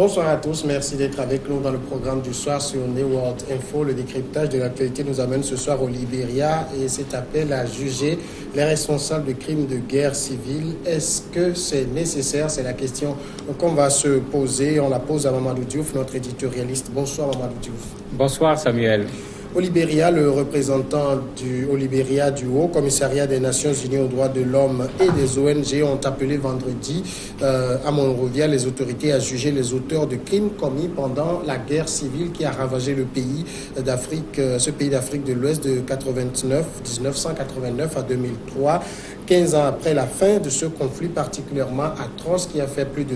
Bonsoir à tous, merci d'être avec nous dans le programme du soir sur New World Info. Le décryptage de l'actualité nous amène ce soir au Libéria et cet appel à juger les responsables de crimes de guerre civile. Est-ce que c'est nécessaire? C'est la question qu'on va se poser. On la pose à Mamadou Diouf, notre éditorialiste. Bonsoir Mamadou Diouf. Bonsoir Samuel. Au Libéria, le représentant du Haut Commissariat des Nations Unies aux droits de l'homme et des ONG ont appelé vendredi à Monrovia les autorités à juger les auteurs de crimes commis pendant la guerre civile qui a ravagé le pays d'Afrique, ce pays d'Afrique de l'Ouest de 1989 à 2003, 15 ans après la fin de ce conflit particulièrement atroce qui a fait plus de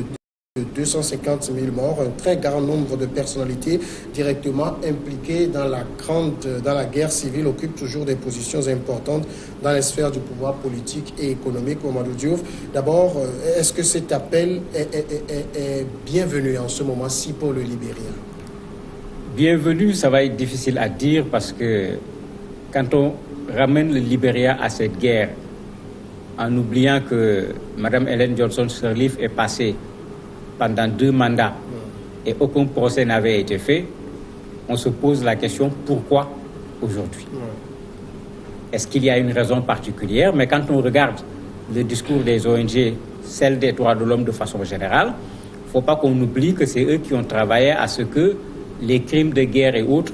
250 000 morts, un très grand nombre de personnalités directement impliquées dans la guerre civile occupent toujours des positions importantes dans les sphères du pouvoir politique et économique. Mamadou Diouf, d'abord, est-ce que cet appel est bienvenu en ce moment-ci pour le Libéria? Bienvenue, ça va être difficile à dire parce que quand on ramène le Libéria à cette guerre, en oubliant que Mme Ellen Johnson Sirleaf est passée pendant 2 mandats et aucun procès n'avait été fait, on se pose la question pourquoi aujourd'hui? Est-ce qu'il y a une raison particulière? Mais quand on regarde le discours des ONG, celle des droits de l'homme de façon générale, il ne faut pas qu'on oublie que c'est eux qui ont travaillé à ce que les crimes de guerre et autres,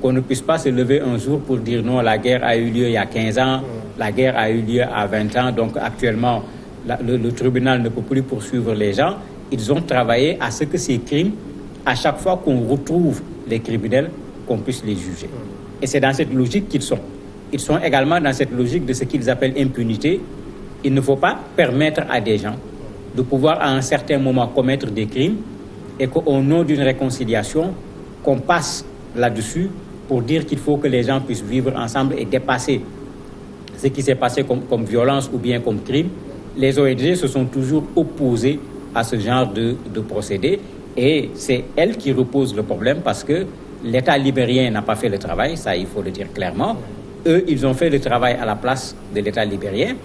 qu'on ne puisse pas se lever un jour pour dire non, la guerre a eu lieu il y a 15 ans, la guerre a eu lieu à 20 ans, donc actuellement le tribunal ne peut plus poursuivre les gens. Ils ont travaillé à ce que ces crimes, à chaque fois qu'on retrouve les criminels, qu'on puisse les juger. Et c'est dans cette logique qu'ils sont. Ils sont également dans cette logique de ce qu'ils appellent impunité. Il ne faut pas permettre à des gens de pouvoir à un certain moment commettre des crimes et qu'au nom d'une réconciliation, qu'on passe là-dessus pour dire qu'il faut que les gens puissent vivre ensemble et dépasser ce qui s'est passé comme violence ou bien comme crime. Les ONG se sont toujours opposés à ce genre de procédé et c'est elle qui repose le problème parce que l'État libérien n'a pas fait le travail, ça il faut le dire clairement. Eux, ils ont fait le travail à la place de l'État libérien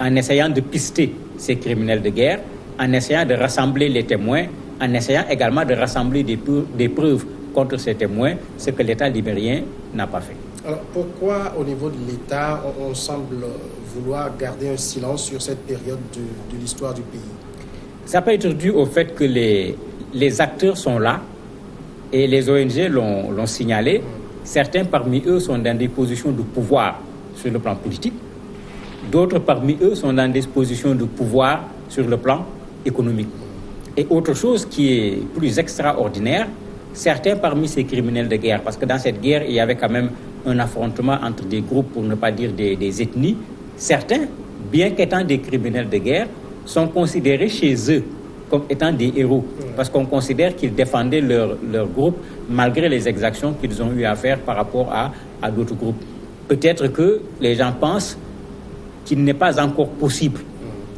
en essayant de pister ces criminels de guerre, en essayant de rassembler les témoins, en essayant également de rassembler des preuves contre ces témoins, ce que l'État libérien n'a pas fait. Alors pourquoi au niveau de l'État, on semble vouloir garder un silence sur cette période de l'histoire du pays? Ça peut être dû au fait que les acteurs sont là et les ONG l'ont signalé. Certains parmi eux sont dans des positions de pouvoir sur le plan politique. D'autres parmi eux sont dans des positions de pouvoir sur le plan économique. Et autre chose qui est plus extraordinaire, certains parmi ces criminels de guerre, parce que dans cette guerre, il y avait quand même un affrontement entre des groupes, pour ne pas dire des ethnies, certains, bien qu'étant des criminels de guerre, sont considérés chez eux comme étant des héros, parce qu'on considère qu'ils défendaient leur groupe malgré les exactions qu'ils ont eu à faire par rapport à d'autres groupes. Peut-être que les gens pensent qu'il n'est pas encore possible,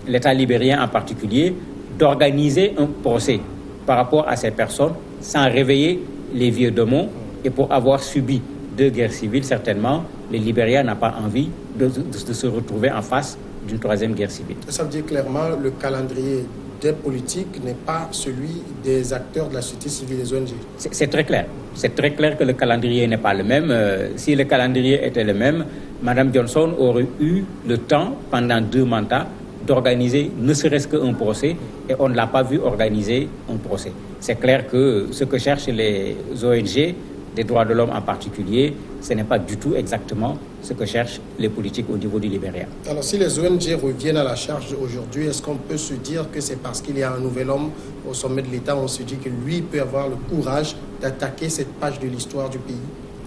l'État libérien en particulier, d'organiser un procès par rapport à ces personnes sans réveiller les vieux démons. Et pour avoir subi 2 guerres civiles, certainement, le Libéria n'a pas envie de se retrouver en face d'une 3e guerre civile. Ça veut dire clairement le calendrier des politiques n'est pas celui des acteurs de la société civile, des ONG. C'est très clair. C'est très clair que le calendrier n'est pas le même. Si le calendrier était le même, Mme Johnson aurait eu le temps, pendant 2 mandats, d'organiser ne serait-ce qu'un procès et on ne l'a pas vu organiser un procès. C'est clair que ce que cherchent les ONG, des droits de l'homme en particulier, ce n'est pas du tout exactement ce que cherchent les politiques au niveau du Libéria. Alors si les ONG reviennent à la charge aujourd'hui, est-ce qu'on peut se dire que c'est parce qu'il y a un nouvel homme au sommet de l'État, on se dit que lui peut avoir le courage d'attaquer cette page de l'histoire du pays?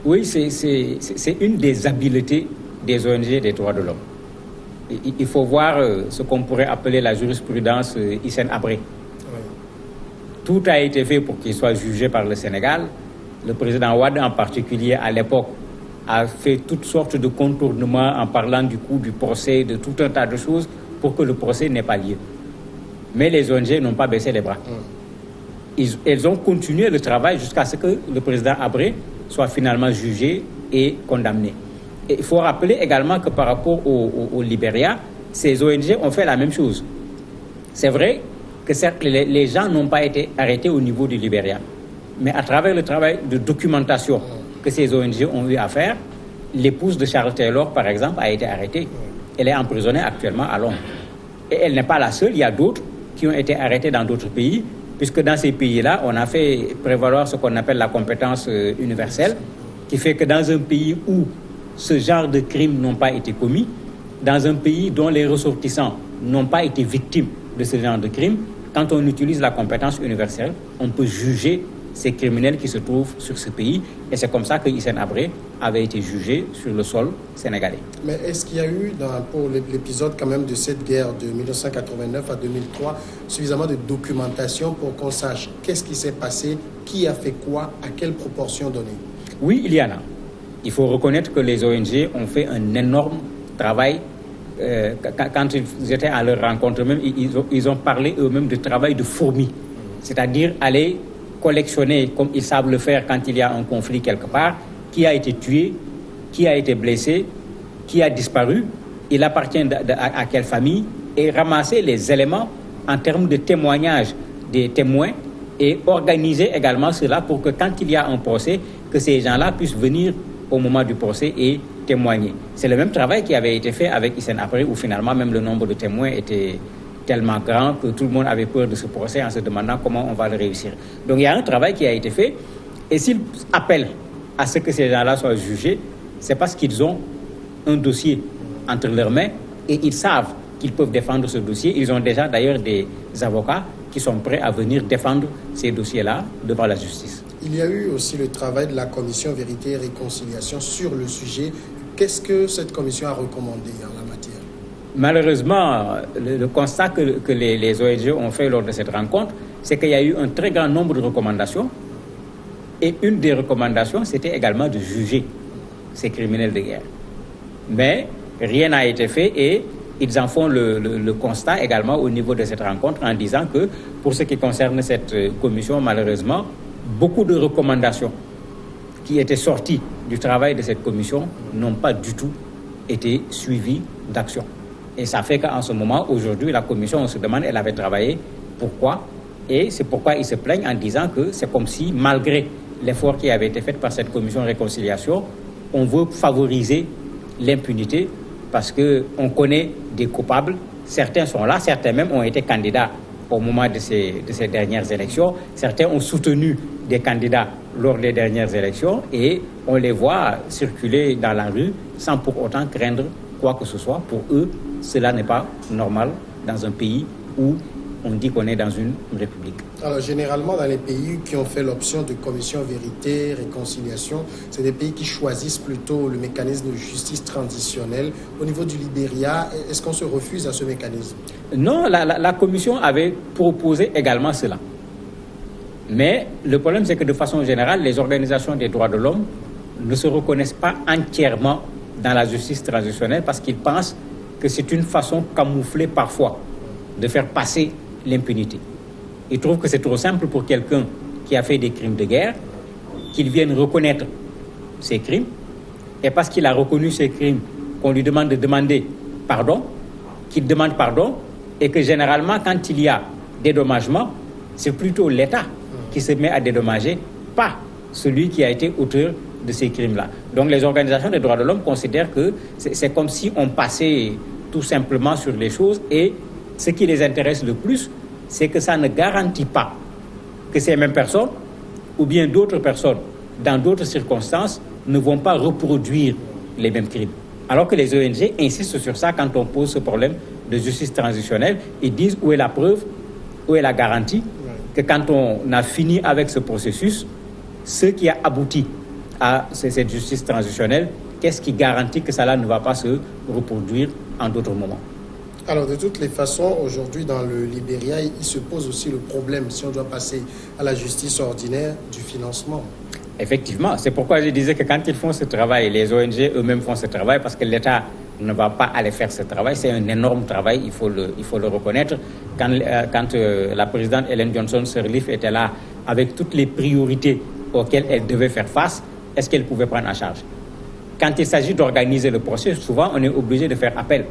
Oui, c'est une des habiletés des ONG des droits de l'homme. Il faut voir ce qu'on pourrait appeler la jurisprudence Hissène Habré. Oui. Tout a été fait pour qu'il soit jugé par le Sénégal. Le président Wade en particulier à l'époque a fait toutes sortes de contournements en parlant du coût du procès, de tout un tas de choses pour que le procès n'ait pas lieu. Mais les ONG n'ont pas baissé les bras. Elles ont continué le travail jusqu'à ce que le président Habré soit finalement jugé et condamné. Et il faut rappeler également que par rapport au Libéria, ces ONG ont fait la même chose. C'est vrai, que certes, les gens n'ont pas été arrêtés au niveau du Libéria. Mais à travers le travail de documentation que ces ONG ont eu à faire, l'épouse de Charles Taylor, par exemple, a été arrêtée. Elle est emprisonnée actuellement à Londres. Et elle n'est pas la seule, il y a d'autres qui ont été arrêtés dans d'autres pays, puisque dans ces pays-là, on a fait prévaloir ce qu'on appelle la compétence universelle, qui fait que dans un pays où ce genre de crimes n'ont pas été commis, dans un pays dont les ressortissants n'ont pas été victimes de ce genre de crimes, quand on utilise la compétence universelle, on peut juger ces criminels qui se trouvent sur ce pays. Et c'est comme ça que Hissène Habré avait été jugé sur le sol sénégalais. Mais est-ce qu'il y a eu, pour l'épisode quand même de cette guerre de 1989 à 2003, suffisamment de documentation pour qu'on sache qu'est-ce qui s'est passé, qui a fait quoi, à quelle proportion donnée? Oui, il y en a. Il faut reconnaître que les ONG ont fait un énorme travail. Quand ils étaient à leur rencontre, même, ils ont parlé eux-mêmes de travail de fourmi. C'est-à-dire aller collectionner, comme ils savent le faire quand il y a un conflit quelque part, qui a été tué, qui a été blessé, qui a disparu, il appartient à quelle famille, et ramasser les éléments en termes de témoignages des témoins et organiser également cela pour que quand il y a un procès, que ces gens-là puissent venir au moment du procès et témoigner. C'est le même travail qui avait été fait avec Hissène Habré, où finalement même le nombre de témoins était tellement grand que tout le monde avait peur de ce procès en se demandant comment on va le réussir. Donc il y a un travail qui a été fait, et s'ils appellent à ce que ces gens-là soient jugés, c'est parce qu'ils ont un dossier entre leurs mains et ils savent qu'ils peuvent défendre ce dossier. Ils ont déjà d'ailleurs des avocats qui sont prêts à venir défendre ces dossiers-là devant la justice. Il y a eu aussi le travail de la commission Vérité et Réconciliation sur le sujet. Qu'est-ce que cette commission a recommandé en la matière? Malheureusement, le constat que les ONG ont fait lors de cette rencontre, c'est qu'il y a eu un très grand nombre de recommandations. Et une des recommandations, c'était également de juger ces criminels de guerre. Mais rien n'a été fait et ils en font le constat également au niveau de cette rencontre en disant que pour ce qui concerne cette commission, malheureusement, beaucoup de recommandations qui étaient sorties du travail de cette commission n'ont pas du tout été suivies d'action. Et ça fait qu'en ce moment, aujourd'hui, la commission, on se demande, elle avait travaillé, pourquoi? Et c'est pourquoi ils se plaignent en disant que c'est comme si, malgré l'effort qui avait été fait par cette commission réconciliation, on veut favoriser l'impunité parce qu'on connaît des coupables. Certains sont là, certains même ont été candidats au moment de ces dernières élections. Certains ont soutenu des candidats lors des dernières élections et on les voit circuler dans la rue sans pour autant craindre quoi que ce soit. Pour eux, cela n'est pas normal dans un pays où on dit qu'on est dans une république. Alors, généralement, dans les pays qui ont fait l'option de commission vérité, réconciliation, c'est des pays qui choisissent plutôt le mécanisme de justice transitionnelle. Au niveau du Libéria, est-ce qu'on se refuse à ce mécanisme? Non, la commission avait proposé également cela. Mais le problème, c'est que de façon générale, les organisations des droits de l'homme ne se reconnaissent pas entièrement dans la justice transitionnelle parce qu'ils pensent que c'est une façon camouflée parfois de faire passer l'impunité. Ils trouvent que c'est trop simple pour quelqu'un qui a fait des crimes de guerre qu'il vienne reconnaître ses crimes et parce qu'il a reconnu ses crimes qu'on lui demande de demander pardon, qu'il demande pardon et que généralement quand il y a dédommagement, c'est plutôt l'État qui se met à dédommager, pas celui qui a été auteur de ces crimes-là. Donc les organisations des droits de l'homme considèrent que c'est comme si on passait tout simplement sur les choses et ce qui les intéresse le plus, c'est que ça ne garantit pas que ces mêmes personnes ou bien d'autres personnes, dans d'autres circonstances, ne vont pas reproduire les mêmes crimes. Alors que les ONG insistent sur ça quand on pose ce problème de justice transitionnelle. Ils disent où est la preuve, où est la garantie que quand on a fini avec ce processus, ce qui a abouti à cette justice transitionnelle, qu'est-ce qui garantit que cela ne va pas se reproduire en d'autres moments? Alors, de toutes les façons, aujourd'hui, dans le Libéria, il se pose aussi le problème, si on doit passer à la justice ordinaire, du financement. Effectivement, c'est pourquoi je disais que quand ils font ce travail, les ONG eux-mêmes font ce travail parce que l'État ne va pas aller faire ce travail. C'est un énorme travail, il faut le reconnaître. Quand la présidente Ellen Johnson Sirleaf était là avec toutes les priorités auxquelles elle devait faire face, est-ce qu'elle pouvait prendre en charge? Quand il s'agit d'organiser le procès, souvent on est obligé de faire appel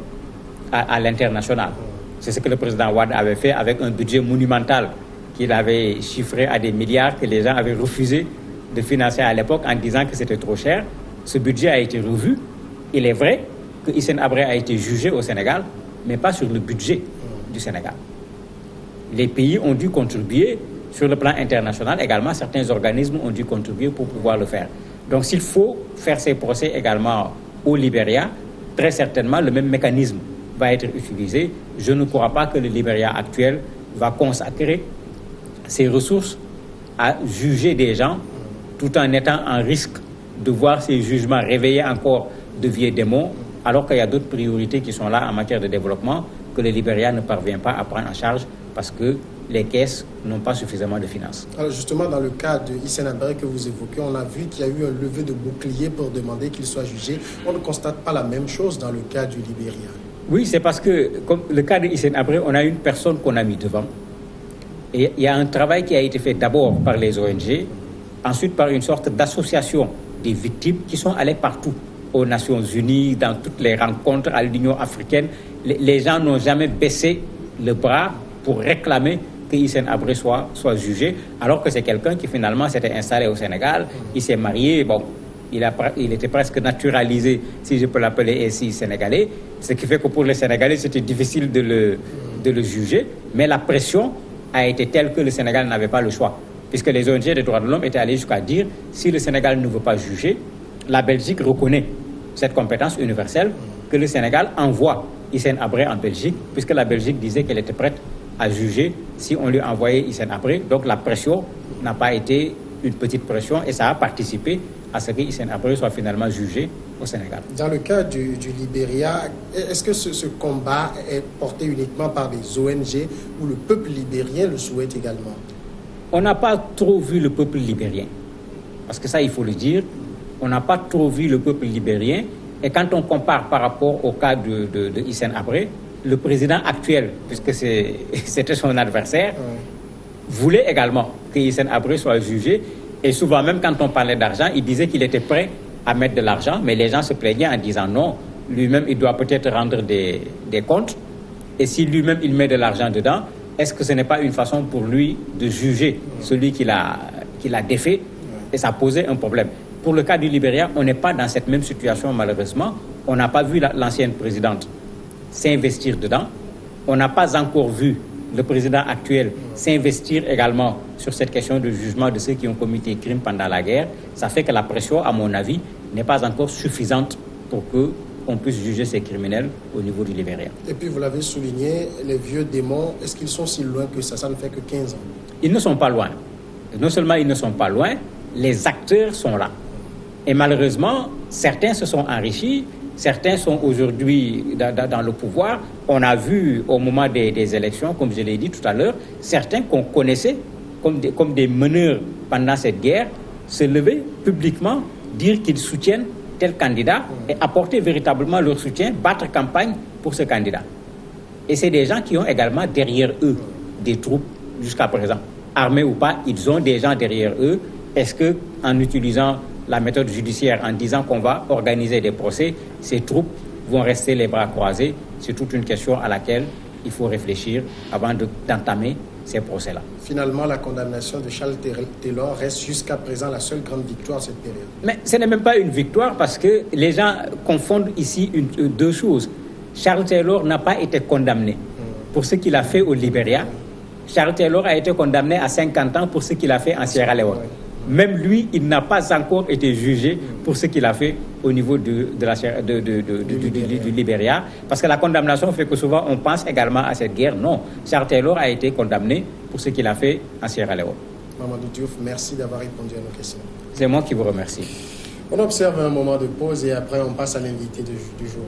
à l'international. C'est ce que le président Wade avait fait avec un budget monumental qu'il avait chiffré à des milliards que les gens avaient refusé de financer à l'époque en disant que c'était trop cher. Ce budget a été revu. Il est vrai que Hissène Habré a été jugé au Sénégal, mais pas sur le budget du Sénégal. Les pays ont dû contribuer sur le plan international également. Certains organismes ont dû contribuer pour pouvoir le faire. Donc s'il faut faire ces procès également au Libéria, très certainement le même mécanisme va être utilisé. Je ne crois pas que le Libéria actuel va consacrer ses ressources à juger des gens tout en étant en risque de voir ces jugements réveiller encore de vieux démons, alors qu'il y a d'autres priorités qui sont là en matière de développement que le Libéria ne parvient pas à prendre en charge parce que les caisses n'ont pas suffisamment de finances. Alors justement, dans le cas de Hissène Habré que vous évoquez, on a vu qu'il y a eu un levé de bouclier pour demander qu'il soit jugé. On ne constate pas la même chose dans le cas du Libéria. Oui, c'est parce que, comme le cas de Hissène Habré, on a une personne qu'on a mis devant. Et il y a un travail qui a été fait d'abord par les ONG, ensuite par une sorte d'association des victimes qui sont allées partout, aux Nations Unies, dans toutes les rencontres à l'Union africaine. Les gens n'ont jamais baissé le bras pour réclamer que Hissène Habré soit jugé, alors que c'est quelqu'un qui finalement s'était installé au Sénégal, il s'est marié, bon, il était presque naturalisé, si je peux l'appeler ainsi, sénégalais, ce qui fait que pour les Sénégalais, c'était difficile de le juger, mais la pression a été telle que le Sénégal n'avait pas le choix, puisque les ONG des droits de l'homme étaient allées jusqu'à dire, si le Sénégal ne veut pas juger, la Belgique reconnaît cette compétence universelle, que le Sénégal envoie Hissène Habré en Belgique, puisque la Belgique disait qu'elle était prête à juger si on lui envoyait Hissène Habré. Donc la pression n'a pas été une petite pression et ça a participé à ce que Hissène Habré soit finalement jugé au Sénégal. Dans le cas du Libéria, est-ce que ce combat est porté uniquement par les ONG ou le peuple libérien le souhaite également? On n'a pas trop vu le peuple libérien, parce que ça il faut le dire, on n'a pas trop vu le peuple libérien. Et quand on compare par rapport au cas de Hissène Habré, le président actuel, puisque c'était son adversaire, voulait également que Hissène Habré soit jugé. Et souvent, même quand on parlait d'argent, il disait qu'il était prêt à mettre de l'argent, mais les gens se plaignaient en disant non, lui-même, il doit peut-être rendre des comptes. Et si lui-même, il met de l'argent dedans, est-ce que ce n'est pas une façon pour lui de juger celui qui l'a défait? Et ça posait un problème. Pour le cas du Libéria, on n'est pas dans cette même situation, malheureusement. On n'a pas vu l'ancienne présidente s'investir dedans. On n'a pas encore vu le président actuel s'investir également sur cette question de jugement de ceux qui ont commis des crimes pendant la guerre. Ça fait que la pression, à mon avis, n'est pas encore suffisante pour qu'on puisse juger ces criminels au niveau du Libéria. Et puis, vous l'avez souligné, les vieux démons, est-ce qu'ils sont si loin que ça ne fait que 15 ans? Ils ne sont pas loin. Non seulement ils ne sont pas loin, les acteurs sont là. Et malheureusement, certains se sont enrichis, certains sont aujourd'hui dans le pouvoir. On a vu au moment des élections, comme je l'ai dit tout à l'heure, certains qu'on connaissait comme des meneurs pendant cette guerre se lever publiquement, dire qu'ils soutiennent tel candidat et apporter véritablement leur soutien, battre campagne pour ce candidat. Et c'est des gens qui ont également derrière eux des troupes jusqu'à présent. Armés ou pas, ils ont des gens derrière eux. Est-ce qu'en utilisant la méthode judiciaire, en disant qu'on va organiser des procès, ces troupes vont rester les bras croisés? C'est toute une question à laquelle il faut réfléchir avant d'entamer ces procès-là. Finalement, la condamnation de Charles Taylor reste jusqu'à présent la seule grande victoire de cette période. Mais ce n'est même pas une victoire parce que les gens confondent ici deux choses. Charles Taylor n'a pas été condamné pour ce qu'il a fait au Libéria. Charles Taylor a été condamné à 50 ans pour ce qu'il a fait en Sierra Leone. Même lui, il n'a pas encore été jugé pour ce qu'il a fait au niveau du Libéria. Parce que la condamnation fait que souvent on pense également à cette guerre. Non, Charles Taylor a été condamné pour ce qu'il a fait en Sierra Leone. Mamadou Diouf, merci d'avoir répondu à nos questions. C'est moi qui vous remercie. On observe un moment de pause et après on passe à l'invité du jour.